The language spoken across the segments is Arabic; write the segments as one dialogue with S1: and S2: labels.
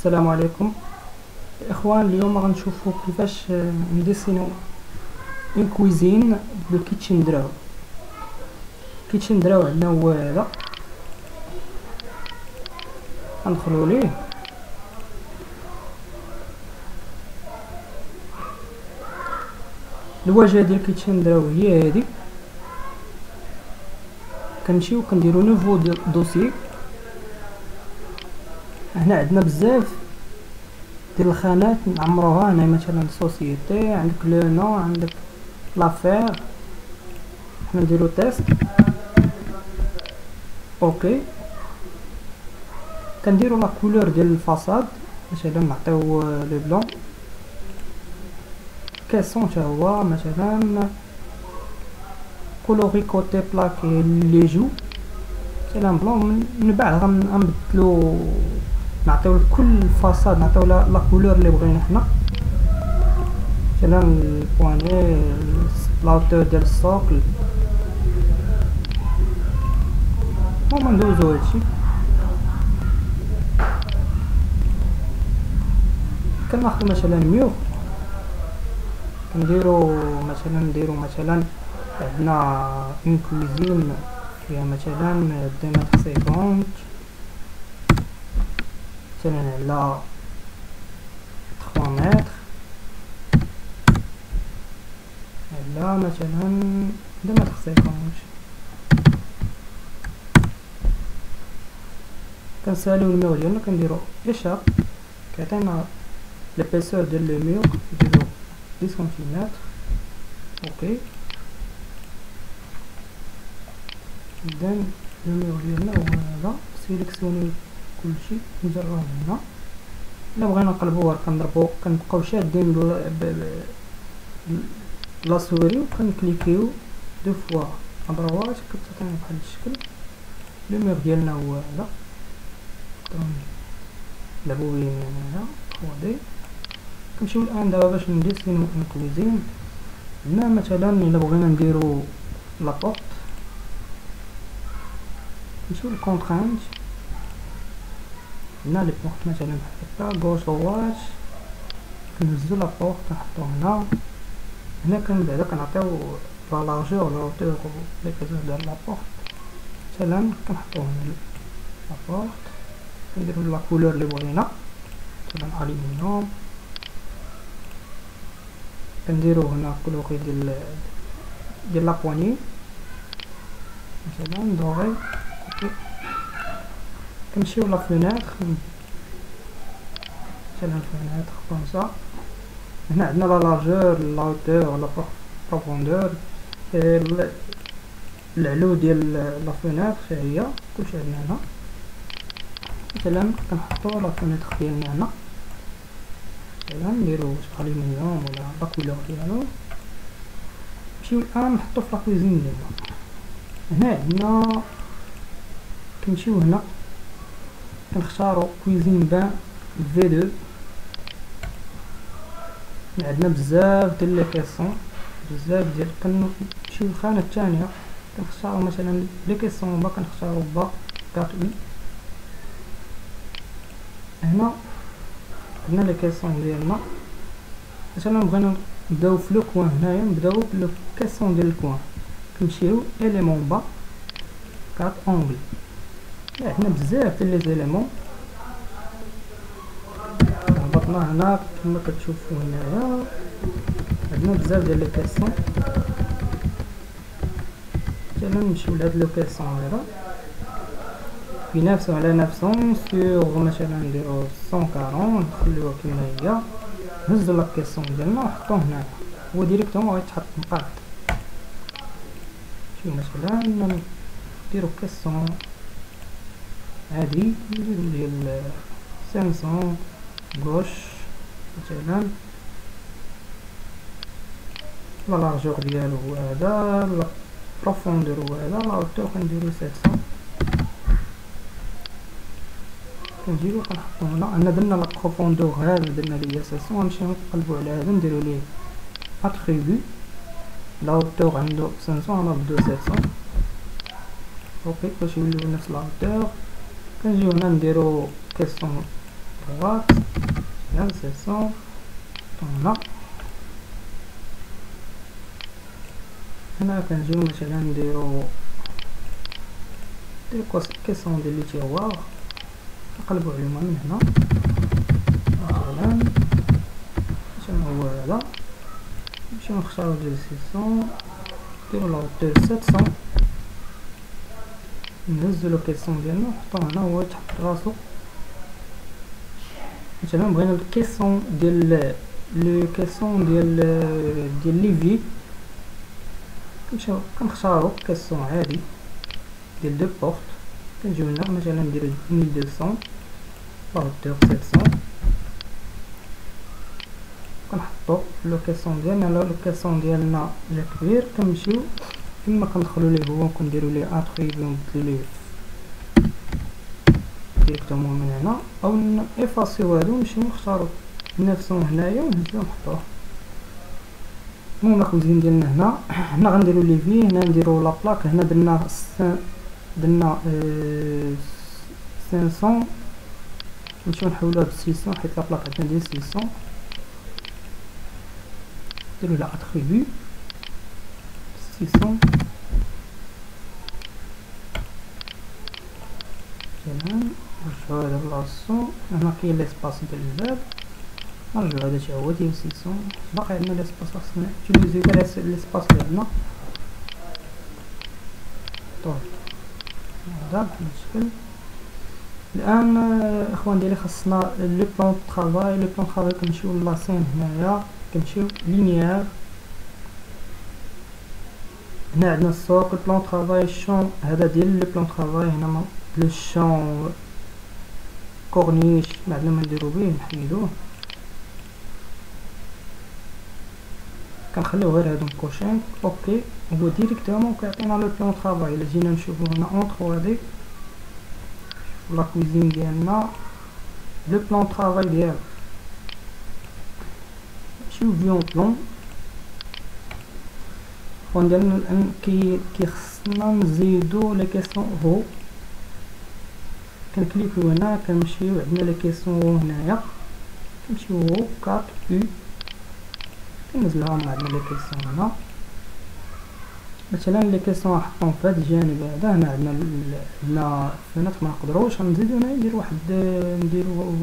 S1: السلام عليكم الاخوان. اليوم غنشوفوا كيفاش نديسينو اون كويزين بالكيتشن دراو. كيتشن دراو عندنا هو هذا، غندخلوا ليه الواجهه ديال كيتشن دراو هي هذه. كنمشيو كنديروا نوفو دوسي. هنا عندنا بزاف ديال الخانات نعمروها. هنا مثلا سوسيتي، عندك لو نو، عندك لافير. حنا نديرو تيست. اوكي، كنديرو لا كولور ديال الفاصاد. مثلا نعطيو لو بلون. كاسون حتى هو مثلا كولوري كوتي بلاكي لي جو مثلا بلون. من بعد غنبدلو نعطيو لكل فاصاد نعطيو لا كولور اللي بغينا حنا. مثلا البواني، لاوتور ديال السوكل. هما ندوزو هادشي. كناخدو مثلا ميور، نديرو مثلا عندنا اون كوزين فيها مثلا 2 متر 50 مثلا على 3 متر على مثلا 2 متر 50. كنساليو الميور ديالنا كنديرو اشار كيعطينا لابيسور ديال الميور، نديرو 10 سنتيمتر. اوكي، اذا الميور ديالنا هو هذا. سيليكسيونيو كلشي نجربو هنا. الا بغينا نقلبوها كنبقاو شادين لا سوري وكنكليكيو دو فوا ادروات كتعطينا بحال الشكل. الميور ديالنا هو هذا. نلعبو بيه من هنا فودي. كنمشيو الان دابا باش نديسينو الكوزين. هنا مثلا الا بغينا نديرو لابورت نمشيو للكونترانت. هنا لي بورت مثلا بحال هكا غوش دوات كنهزو لابورت نحطو هنا. هنا بعدا كنعطيو لا لارجور لا هوتور لي كتبدا لابورت. مثلا كنحطو هنا لابورت كنديرو لا كولور اللي بغينا مثلا الومنيوم. كنديرو هنا كولوري ديال لا بواني مثلا دوري. كنمشيو لا فينيتر مثلا الفينيتر كونسا. هنا عندنا لا لارجور لا هوتور لا بروفوندور. العلو ديال لا فينيتر هي كلشي عندنا هنا. مثلا كنحطو لا فينيتر ديالنا هنا مثلا نديرو الومنيوم ولا لا كولور ديالو. نمشيو الان نحطو في لا كوزين ديالنا. هنا عندنا كنمشيو هنا كنختارو كويزين بان في 2. عندنا بزاف ديال لي كيسون بزاف ديال. كنمشيو للخانه الثانيه كنختارو مثلا لي كيسون با كنختارو با 4 وي. هنا عندنا لي كيسون ديالنا. مثلا بغينا نبداو في لو كوان. هنايا نبداو بلو كيسون ديال الكوان. كنمشيو اليمون با 4 اونغل. عندنا بزاف ديال لي زيليمون. هبطنا هنا كما كتشوفوا هنايا عندنا بزاف ديال لي كيسون. مثلا نمشيو لهاد لو كيسون هذا بنفسه على نفسه سيغ مثلا نديرو 140 نخليوها كما هي. نهزو لا كيسون ديالنا ونحطوه هنايا هو ديريكتومون غيتحط مقاد. شوف مثلا نديرو كيسون هادي نديرو ديال 500 غوش مثلا. لا لارجور ديالو هو هذا، لا بروفوندور هو هذا، لا هوتور كنديرو 700. كنجيو كنحطو هنا درنا لا بروفوندور هذا درنا ليه 700. غنمشيو نقلبو على هذا نديرو ليه اتريبيو. لا هوتور عندو 500 غنردو 700. اوكي باش يوليو نفس لا هوتور. كنجيو هنا نديرو كيسون droite مثلا سي سون هنا. هنا كنجيو مثلا نديرو كيسون ديال لي تيروار، نقلبو عليهم من هنا مثلا شنو هو هذا، نمشيو نختارو ديال 600 نديرو لا هوتور 700، نهزو لو كيسون ديالنا نحطو هنا هو تحت راسو. مثلا بغينا الكيسون ديال لو كيسون ديال ليفي، كنختارو كيسون عادي ديال دو بورت، كنجيو هنا مثلا نديرو 1200 لا هوتور 700، كنحطو لو كيسون ديالنا. لو كيسون ديالنا جا كبير كنمشيو اما كندخلو ليه هو كنديرو ليه اتريبي ونبدلو ليه ديريكتومون من هنا، او نيفاسيو هادو نمشيو نختارو 900 هنايا ونهزو نحطوه. المهم لا كوزين ديالنا هنا غنديرو لي في، هنا نديرو لا بلاك، هنا درنا 500 نمشيو نحولوها ب 600 حيت لا بلاك عندنا ديال 600. نديرو لها اتريبي 600 مثلا، نرجعو هذا بلاصتو. هنا كاين ليسباس ديال الباب، نرجعو هذا تا هو ديال 600. باقي عندنا ليسباس خاصنا نوتيليزيو غير ليسباس اللي عندنا. طول هذا بحال الشكل. الان اخوان ديالي خاصنا لو بلان طرافاي. لو بلان طرافاي كنمشيو لاسين هنايا، كنمشيو لينيير، هنا عندنا السوق البلان طرافاي. الشون هذا ديال لو بلان طرافاي، هنا لو شون كورنيش ما عندنا ما نديرو به، نحيدوه كنخليو غير هادو مكوشين اوكي. هو ديريكتومون كيعطينا لو بلان طرافاي. الا جينا نشوفو هنا اون 3 دي لا كوزين ديالنا، لو بلان طرافاي ديالو نمشيو فيون بلون. اخوان ديالنا الان كيخصنا نزيدو لي كيسون رو، كنكليكو هنا كنمشيو عندنا لي كيسون رو هنايا، كنمشيو رو 4 او كنزلوها مع عندنا لي كيسون هنا. مثلا لي كيسون نحطهم في هذا الجانب هذا، هنا عندنا الفينات ما نقدروش نزيدو هنا ندير واحد نديرو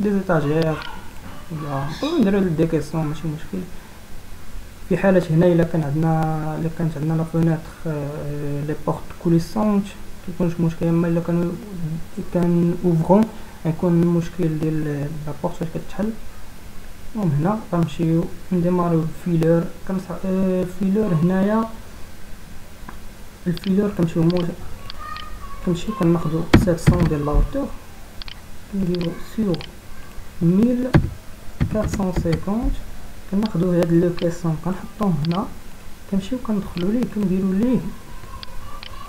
S1: دي زيتاجير ولا نديرو دي كيسون ماشي مشكل. في حالة هنا الا كانت عندنا لا فيناتر لي بورت كوليسونت مكيكونش مشكل، اما الا كان اوفرون غيكون المشكل ديال لا بورت فاش كتحل. المهم هنا غنمشيو نديماريو الفيلور. الفيلور هنايا الفيلور كنمشيو كناخدو 700 ديال لا هوتور، كنديرو سور 1450، كناخدو هاد لو كيسون كنحطوه هنا، كنمشيو كندخلو ليه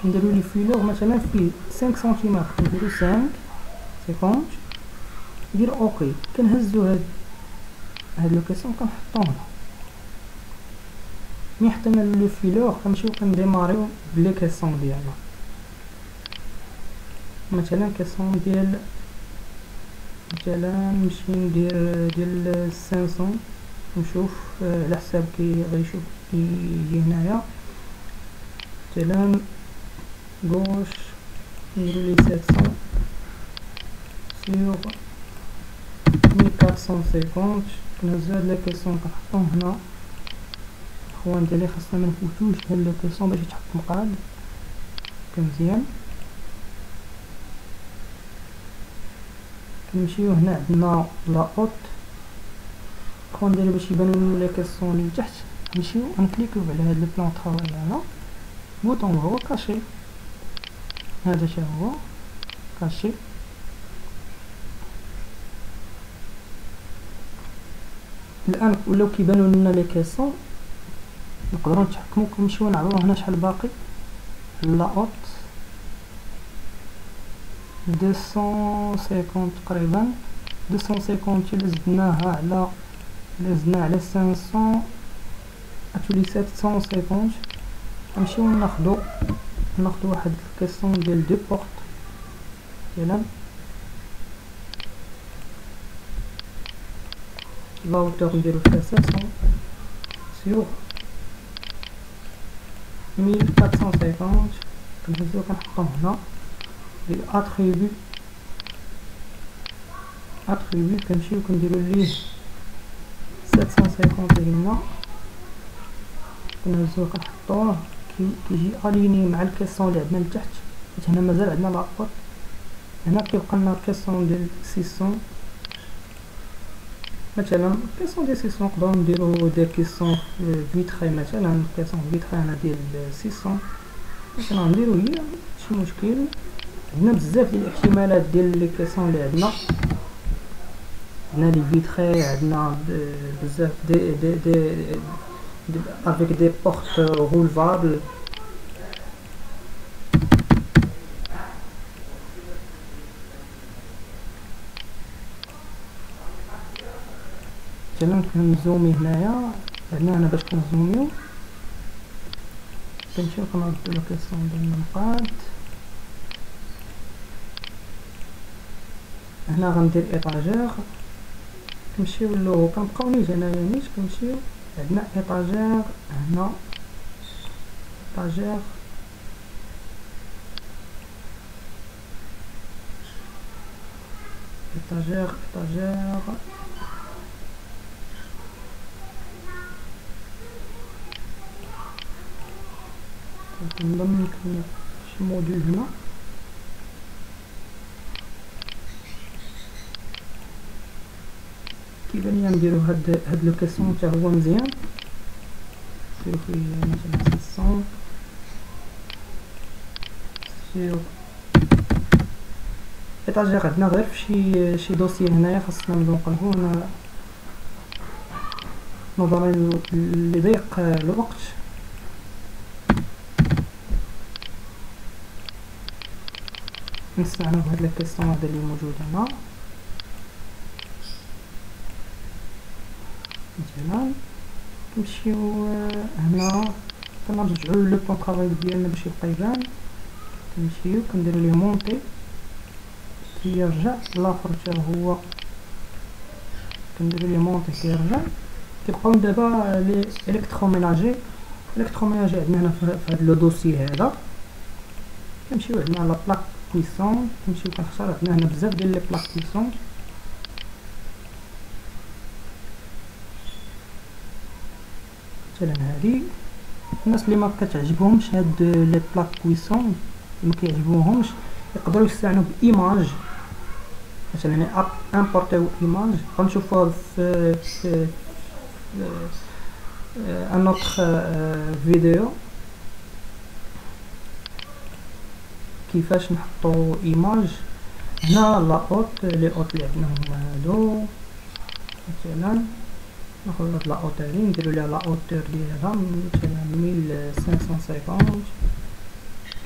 S1: كنديرو ليه فيلور مثلا فيه 5 سنتيمتر، كنديرو 5 سيكونت ندير اوكي. كنهزو هاد لو كيسون كنحطوه هنا. ملي حطينا لو فيلور كنمشيو كنديماريو بلي كيسون ديالنا، مثلا كيسون ديال مثلا نمشي ندير ديال 500، نشوف على حساب غيشوف كيجي هنايا مثلا غوش نديرو ليه 700 سيغ 1450. كنهزو هاد لي كيسون كنحطوهم هنا. اخوان ديالي خاصنا منفوتوش هاد لو كيسون باش يتحط مقاد مزيان. كنمشيو هنا عندنا لا اوت. اخوان ديالي باش يبانو لنا لي كيسون اللي تحت نمشيو نكليكيو على هاد لو بلان طرافاي هنا، بوطون هو كاشي، هذا شا هو كاشي. الان ولاو كيبانو لنا لي كيسون، نقدروا نتحكموا كنمشيو نعرضوا هنا شحال باقي. لا اوت 250 تقريبا، 250 اللي زدناها على 500 اتولي 750. نمشيو ناخدو واحد الكيسون ديال دو بورت مثلا لا هوتور نديرو فيها 700 سيغ 1450 كنهزو كنحطو هنا ديال اتريبي كنمشيو كنديرو ليه 750 هنا كنهزوه كنحطوه كيجي اليني مع الكيسون اللي عندنا لتحت، حيت هنا مازال عندنا لابوط. هنا كيبقى لنا الكيسون ديال 600 مثلا، كيسون ديال 600 نقدروا نديرو دي كيسون فيتري، مثلا كيسون فيتري هنا ديال 600 مثلا نديرو هي ماشي مشكل. عندنا بزاف ديال الاحتمالات ديال لي كيسون اللي عندنا لي فيتري، عندنا بزاف دي avec des portes relevables. مثلا كنزومي هنايا، هنا باش كنزوميو كنمشيو كنردو لا كيسون ديال المنقاد. هنا غندير ايطاجير، كنمشيو له كنبقاو نيت هنايا نيت كنمشيو عندنا ايطاجير هنا، ايطاجير كنضم شي موديل هنا كيبان ليا نديرو هاد لو كيسون حتى هو مزيان، نديرو فيه مثلا 600 سير ايطاجير. عندنا غير في شي دوسي هنايا خاصنا نبداو نقلبو. انا نظرا لضيق الوقت نستعنوا بهاد لي كيسون هذا اللي موجود هنا. مثلا نمشيو هنا كنرجعو لو بلان طرافاي ديالنا باش يبقى يبان، كنمشيو كنديرو ليه مونطي كيرجع الاخر حتى هو، كنديرو ليه مونطي كيرجع. كيبقاو دابا لي الكتروميناجي عندنا هنا في هاد لو دوسي هذا. كنمشيو عندنا لا بلاك كويسون، كنمشيو كنختار عندنا هنا بزاف ديال لي بلاك كويسون. مثلا هادي الناس اللي ما كتعجبهمش هاد لي بلاك كويسون ما كيعجبوهمش يقدروا يستعنوا بايماج، مثلا امبورطيو ايماج. غنشوفوها في ان اوتر فيديو كيفاش نحطو ايماج. هنا لا اوت لي اوت اللي عندنا هما هادو، مثلا ناخذ هاد لا اوتور نديرو ليها لا اوتور ديالها مثلا 1550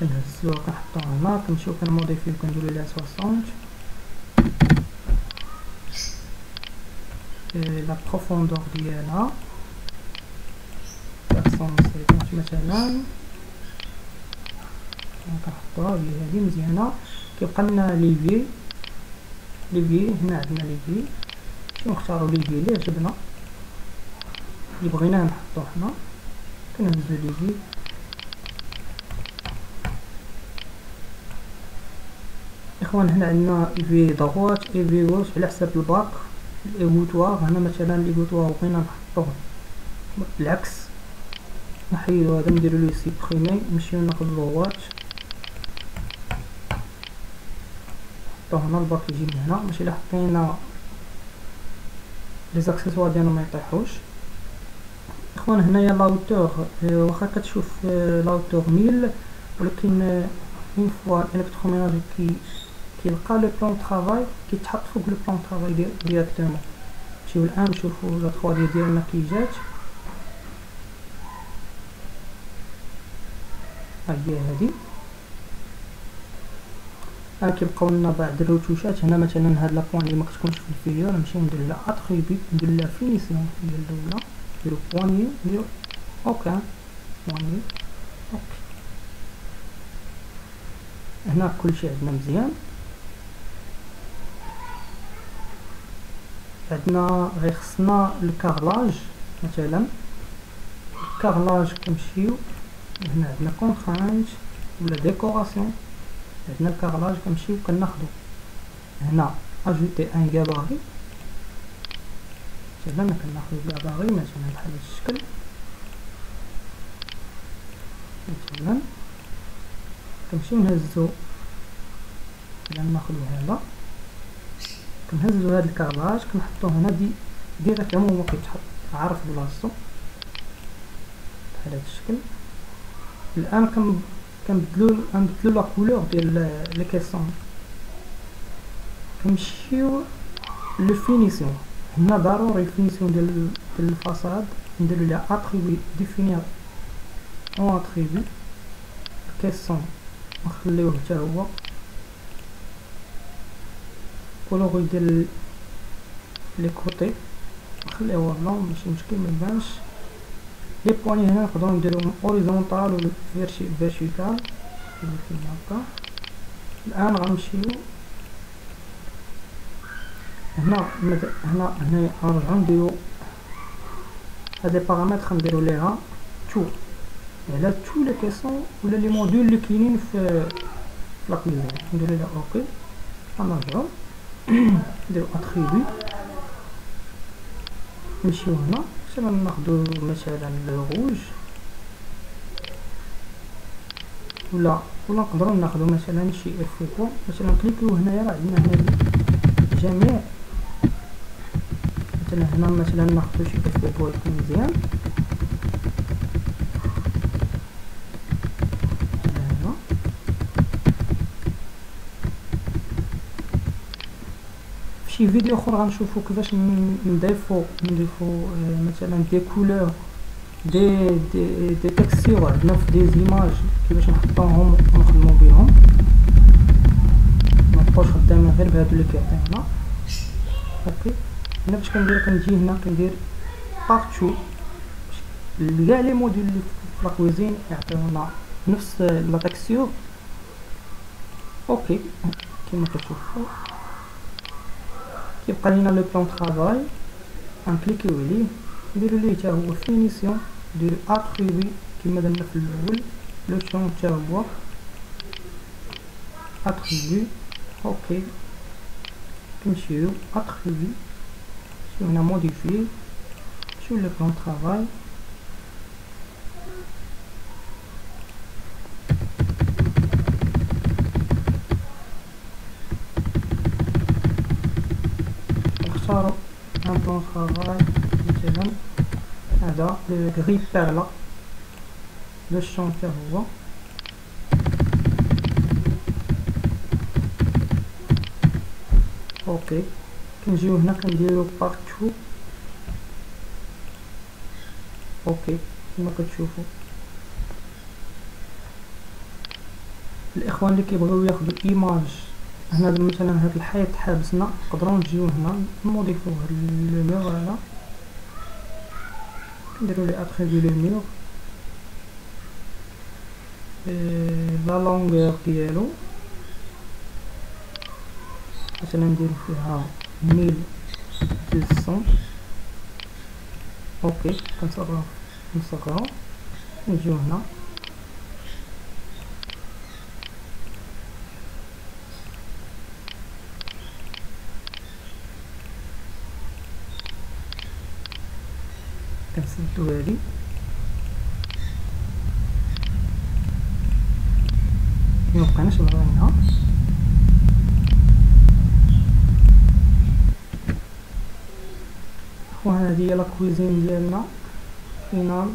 S1: كنهزوها كنحطوها هنا، كنمشيو كنموديفيو كنديرو ليها 60. لا بروفوندور ديالها 450 مثلا كنحطوها هي هادي مزيانه. كيبقى لنا ليفي هنا عندنا ليفي، نختارو ليفي اللي عجبنا اللي بغيناه نحطوه هنا، كنهزو ليفي. اخوان هنا عندنا في ضغوط في ووش على حساب الباك. الايغوتوار هنا مثلا الايغوتوار بغينا نحطوه بالعكس نحيدو هذا نديرو ليه سيبريمي، نمشيو ناخذ ضغوط نحطوه هنا. الباك يجي من هنا باش الا حطينا لي زاكسيسوار ديالنا ما يطيحوش. اخوان هنايا لاوتور واخا كتشوف لاوتور 1000 ولكن اون فوا الالكتروميناجي كيلقى لو بلان طرافاي كيتحط فوق لو بلان طرافاي ديريكتومون. نمشيو الان نشوفو لا 3 ديالنا كي جات. ها هي هادي. كيبقاو لنا بعض الروتوشات هنا، مثلا هاد لا بوين اللي ما كتكونش في الفيديو نمشيو ندير لها اتريبي، ندير لها فينيسيون ديال الاولى، نديرو بواني نديرو اوكي بواني اوكي. هنا كلشي عندنا مزيان. عندنا غير خصنا الكارلاج. مثلا الكارلاج كنمشيو هنا عندنا كونترانت ولا ديكوراسيون، عندنا الكارلاج كنمشيو كناخدو هنا اجوتي ان غاباري. مثلا كناخدو غاباري مثلا بحال هاد الشكل، مثلا كنمشيو نهزو، مثلا ناخدو هذا كنهزو هاد الكارلاج كنحطوه هنا ديريكتومون هو كيتحط عارف بلاصتو بحال هاد الشكل. الان كنبدلو لا كولور ديال لي كيسون. كنمشيو لو فينيسيون. هنا ضروري الفينيسيون ديال الفاصاد نديرو ليها اتريبي ديفينير اون اتريبي. الكيسون نخليوه حتى هو كولوري ديال لي كوتي نخليوه بلون ماشي مشكل ميبانش. لي بواني هنا نقدرو نديروهم اوريزونطال ولا فيرتيكال كيما هكا. الان غنمشيو هنا غنرجعو نديرو هاد لي بارامتر نديرو ليها تو على تو لي كيسون ولا لي موديول اللي كاينين في لا كوزين. نديرو ليها اوكي. غنرجعو نديرو اتريبي، نمشيو هنا مثلا ناخدو مثلا الروج ولا نقدروا ناخدو مثلا شي افيكو. مثلا كليكيو هنايا راه عندنا هنا جميع. مثلا هنا مثلا ناخدو شي افيكو يكون مزيان. في فيديو اخر غنشوفو كيفاش نضيفو مثلا دي كولور دي تكستور عندنا في دي زيماج، كيفاش نحطوهم ونخدمو بهم. مابقاوش خدامين غير بهادو اللي كيعطيونا. اوكي هنا باش كندير كنجي هنا كندير بارتو كاع لي موديل اللي في لا كوزين يعطيونا نفس لا تكستور. اوكي كيما كتشوفو كيبقى لينا لو بلان طرافاي. غنكليكيو عليه نديرو ليه حتى هو فينيسيون، نديرو اتريبي كيما درنا في الاول. لو شون حتى هو اتريبي. اوكي كنمشيو اتريبي نمشيو هنا موديفي، نمشيو لو بلان طرافاي. نختارو ان بلان طرافاي مثلا هذا لو غري بيرلا. لو شون حتى هو اوكي. كنجيو هنا كنديرو بارتو. اوكي كما كتشوفوا الاخوان اللي كيبغيو ياخذوا ايماج هنا مثلا هاد الحيط حابسنا، نقدروا نجيو هنا نموديفيو هاد لو ميغ هذا، نديرو لي اتريبيو لو ميغ لا لونغور ديالو مثلا نديرو فيها 1200. اوكي كنصغرو نجيو هنا كنسدو هادي مبقيناش بغيناها. وهذه هي لا كويزين ديالنا فينال.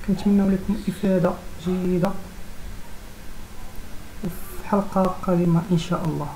S1: كنتمنى لكم افاده جيده وفي حلقه قادمه ان شاء الله.